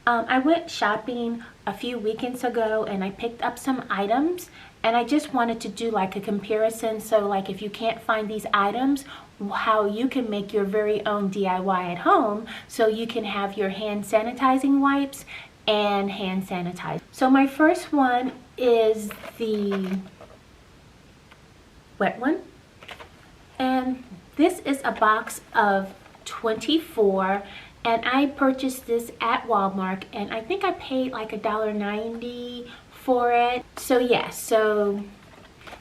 I went shopping a few weekends ago and I picked up some items, and I just wanted to do like a comparison. So like if you can't find these items, how you can make your very own DIY at home so you can have your hand sanitizing wipes and hand sanitizer. So my first one is the wet one, and this is a box of 24, and I purchased this at Walmart, and I think I paid like $1.90 for it. So yeah,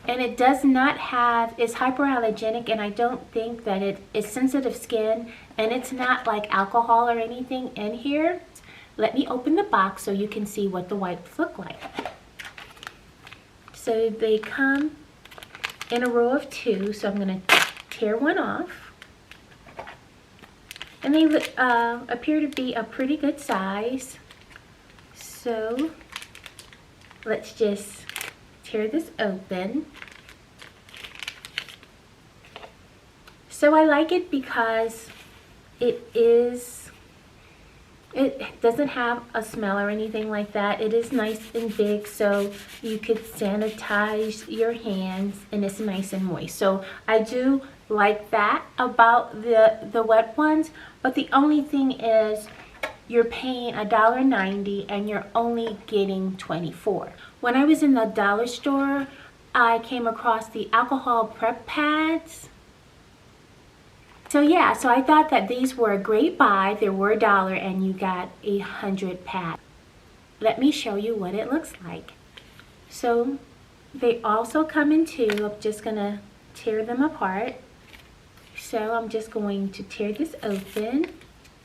and it does not have, it's hyperallergenic, and I don't think that it is sensitive skin, and it's not like alcohol or anything in here. Let me open the box so you can see what the wipes look like. So they come in a row of 2, so I'm going to tear one off. And they appear to be a pretty good size. So let's just tear this open. So I like it because it doesn't have a smell or anything like that. It is nice and big, so you could sanitize your hands, and it's nice and moist. So I do like that about the wet ones, but the only thing is you're paying $1.90 and you're only getting 24. When I was in the dollar store, I came across the alcohol prep pads. So yeah, so I thought that these were a great buy. They were $1 and you got 100 pads. Let me show you what it looks like. So they also come in 2. I'm just gonna tear them apart. So I'm just going to tear this open,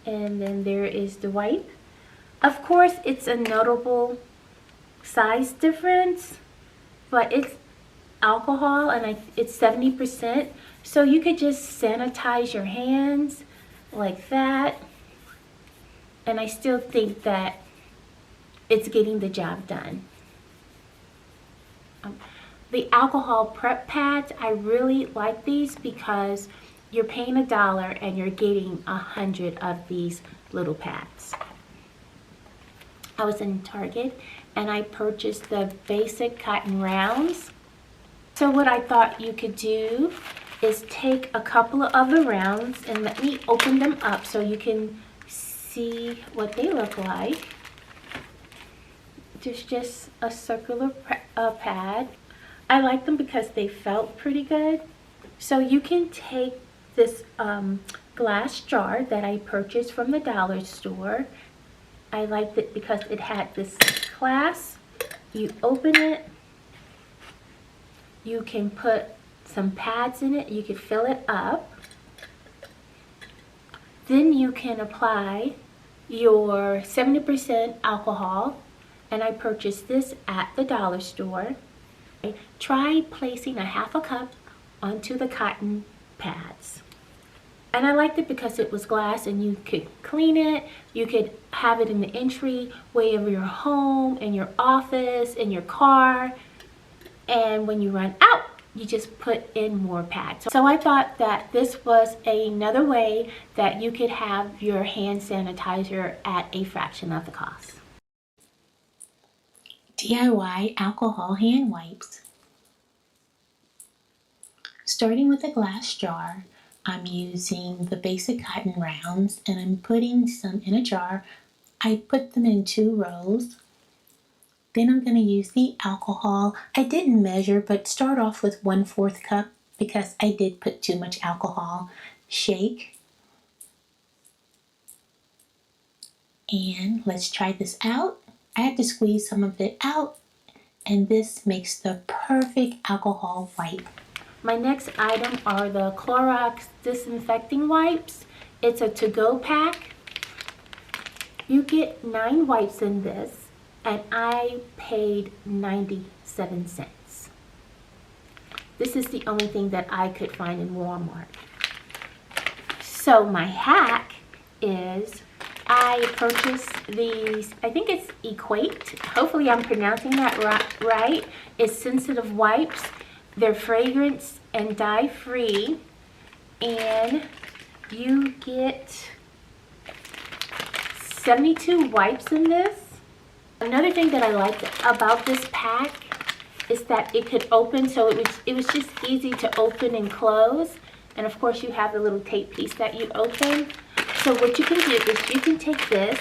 and then there is the wipe. Of course, it's a notable size difference, but it's alcohol and it's 70%. So you could just sanitize your hands like that, and I still think that it's getting the job done. The alcohol prep pads, I really like these because you're paying $1 and you're getting 100 of these little pads. I was in Target and I purchased the basic cotton rounds. So what I thought you could do is take a couple of the rounds, and let me open them up so you can see what they look like. There's just a circular pad. I like them because they felt pretty good. So you can take this glass jar that I purchased from the dollar store. I liked it because it had this clasp. You open it, you can put some pads in it, you can fill it up. Then you can apply your 70% alcohol, and I purchased this at the dollar store. Try placing a half a cup onto the cotton pads. And I liked it because it was glass and you could clean it. You could have it in the entryway of your home, in your office, in your car. And when you run out, you just put in more pads. So I thought that this was another way that you could have your hand sanitizer at a fraction of the cost. DIY alcohol hand wipes. Starting with a glass jar, I'm using the basic cotton rounds and I'm putting some in a jar. I put them in 2 rows. Then I'm going to use the alcohol. I didn't measure, but start off with 1/4 cup because I did put too much alcohol. Shake. And let's try this out. I had to squeeze some of it out, and this makes the perfect alcohol wipe. My next item are the Clorox Disinfecting Wipes. It's a to-go pack. You get 9 wipes in this, and I paid 97 cents. This is the only thing that I could find in Walmart. So my hack is I purchased these, I think it's Equate. Hopefully I'm pronouncing that right. It's sensitive wipes. They're fragrance and dye free, and you get 72 wipes in this. Another thing that I liked about this pack is that it could open, so it was just easy to open and close. And of course you have the little tape piece that you open. So what you can do is you can take this,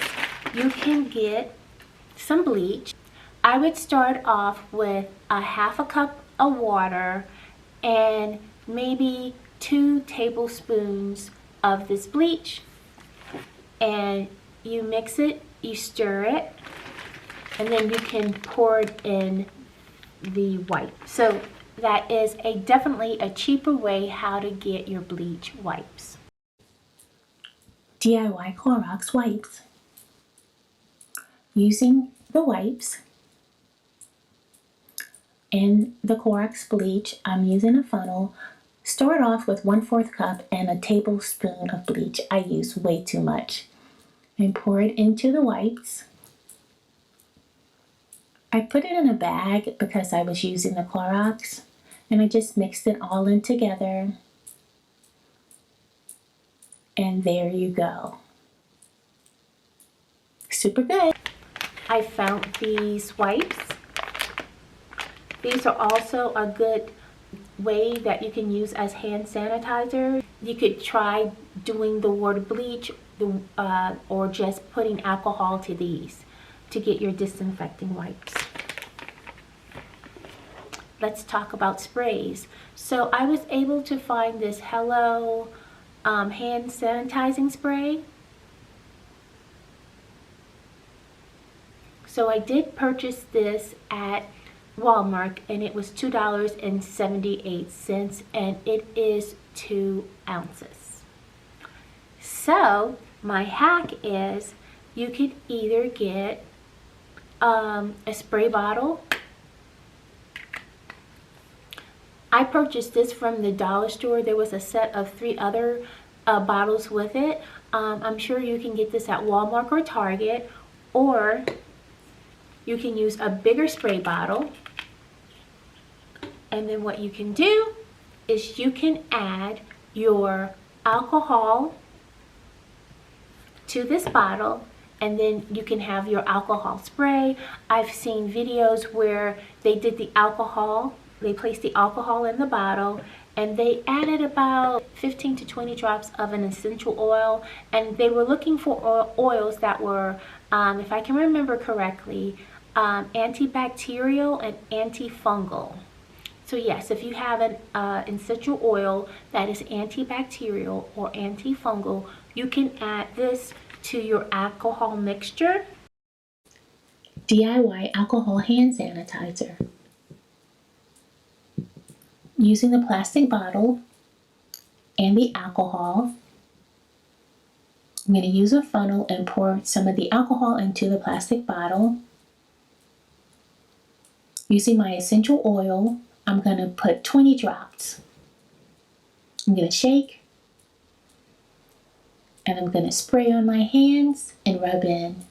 you can get some bleach. I would start off with a half a cup of water and maybe 2 tablespoons of this bleach, and you mix it, you stir it, and then you can pour it in the wipe. So that is definitely a cheaper way how to get your bleach wipes. DIY Clorox Wipes. Using the wipes and the Clorox bleach, I'm using a funnel. Start off with 1/4 cup and a tablespoon of bleach. I use way too much. And pour it into the wipes. I put it in a bag because I was using the Clorox, and I just mixed it all in together. And there you go. Super good. I found these wipes. These are also a good way that you can use as hand sanitizer. You could try doing the water bleach or just putting alcohol to these to get your disinfecting wipes. Let's talk about sprays. So I was able to find this Hello hand sanitizing spray. So I did purchase this at Walmart, and it was $2.78, and it is 2 ounces. So my hack is you could either get a spray bottle. I purchased this from the dollar store. There was a set of 3 other bottles with it. I'm sure you can get this at Walmart or Target, or you can use a bigger spray bottle. And then what you can do is you can add your alcohol to this bottle, and then you can have your alcohol spray. I've seen videos where they did the alcohol. They placed the alcohol in the bottle, and they added about 15 to 20 drops of an essential oil, and they were looking for oils that were, if I can remember correctly, antibacterial and antifungal. So yes, if you have an essential oil that is antibacterial or antifungal, you can add this to your alcohol mixture. DIY alcohol hand sanitizer. Using the plastic bottle and the alcohol, I'm going to use a funnel and pour some of the alcohol into the plastic bottle. Using my essential oil, I'm going to put 20 drops. I'm going to shake, and I'm going to spray on my hands and rub in.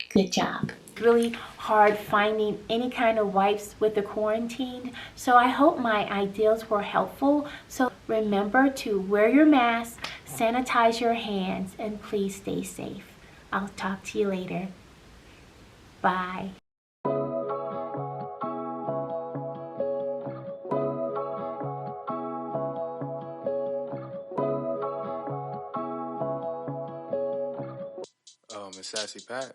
Good job. Really hard finding any kind of wipes with the quarantine, so I hope my ideas were helpful. So remember to wear your mask, sanitize your hands, and please stay safe. I'll talk to you later. Bye. MsSassyPat.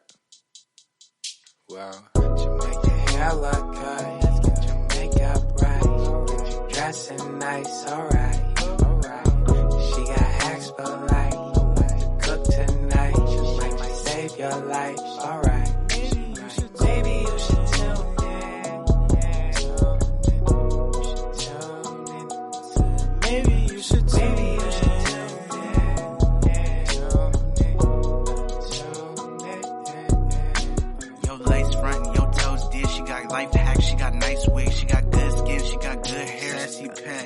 Wow. You make your hair look good, get your makeup right, get you dressing nice, alright. She got hacks for life, to cook tonight, she might save your life, alright. Maybe you should tune in. Maybe you should tune in. Life hacks, she got nice wigs, she got good skin, she got good hair. Sassy Pat,